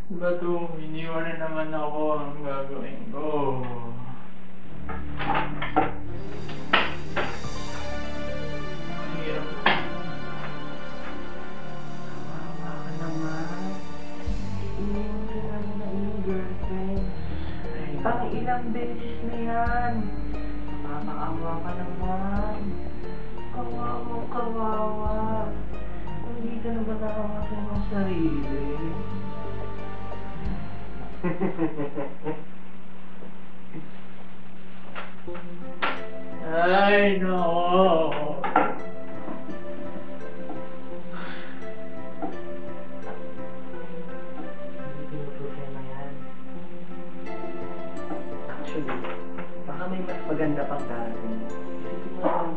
Bato, iniwan na naman ako. Ang gagawin ko. Hirap. Kawawa ka naman. Iniwan ka naman ng iyong girlfriend. Pang ilang beses na yan. Nakakaawa ka naman. Kawawa. Hindi ka na ba nakakasa ng sarili? Ay, no. Hindi pinoproblema yan. Actually, baka may mas maganda pang darating. Isipin mo lang,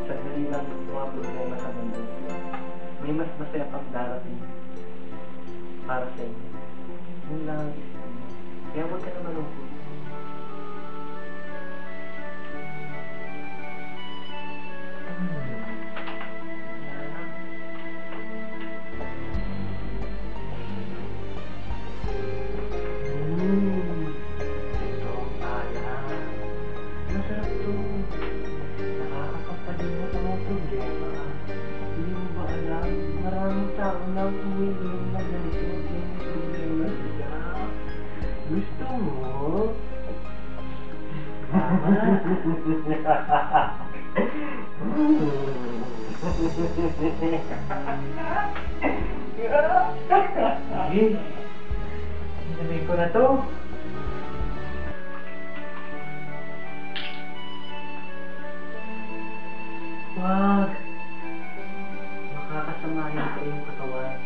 sandali lang yung mga problema sa mundo. May mas masaya pang darating para sa inyo. Yun lang ang isipin mo. Kaya huwag ka na malungkot. Ito ang pala. Masarap to. Nakakapagpalimot ang mga problema. Hindi mo ba alam? Maraming tao na umiinom na ganito at may problema sila. Gusto mo? Sige. Inamin ko na to. Wag. Makakasama yan sa iyong katawan.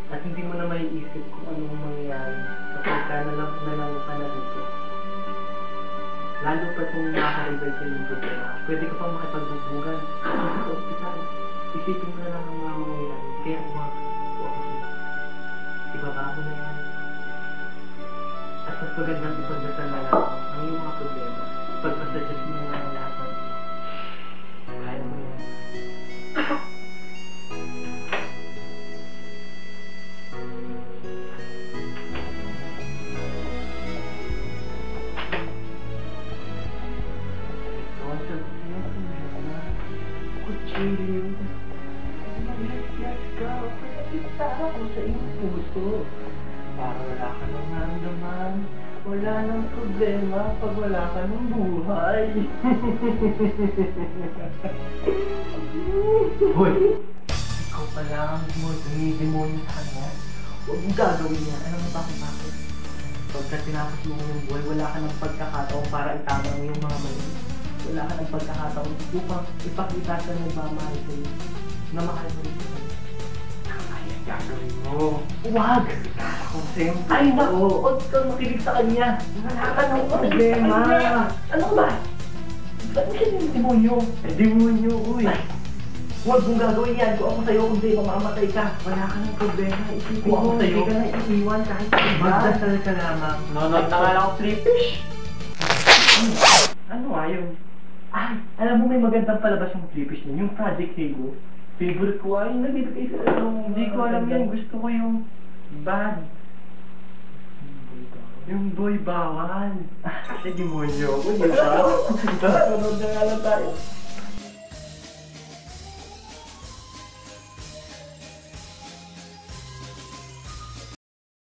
At hindi mo na maiisip kung anong mangyayari kapag ka nalang ka na dito. Lalo pa kung nakakaribay ka yung problema. Pwede ka pang makipagbubugan. Kasi sa ospital, isipin mo na lang ang mga mangyayari. Kaya wag. Huwag ako sa'yo. Ibaba mo na yan. At mas magandang ipagdasal na lang ang iyong mga problema. Pagpasasuggest mo na lang lahat ng kaya mo yan. Kutsilyo. Let's go. Pagkakita ako sa iyong puso. Para wala ka nang naramdaman. Wala nang problema pag wala ka ng buhay. Hoy! Ikaw pala ang demonyo sa kanya. Huwag mong gagawin yan. Alam mo ba kung bakit? Pagka tinapos mo yung buhay, wala ka ng pagkakataon para itama mo yung mga mali. Wala ka ng pagkakataon upang ipakita sa nagmamahal sa'yo na mahal mo rin sa kanya. Ay, ang gagawin mo. Huwag! Ako, Sem. Ay, naku! Huwag kang makinig sa kanya. Wala ka ng problema. Ano ba? Ba't mo siya yung demonyo? Eh, demonyo, uy. Ay, huwag mong gagawin yan. Kung ako sa'yo, kundi mamamatay ka. Wala ka ng problema. Isipin mo, hindi ka na iiwan kahit iba. Magdasal ka lamang. Nonod na nga lang ako 3 fish. Ano nga yun? Ay, alam mo may magandang palabas yung Clippish niya, yung Project Halo. Favorite ko ay yung nagbibigay sa ano. Hindi ko alam yan, gusto ko yung bad. Yung boy bawal. Kasi demonyo ko, di ba? Sunod na nga lang tayo.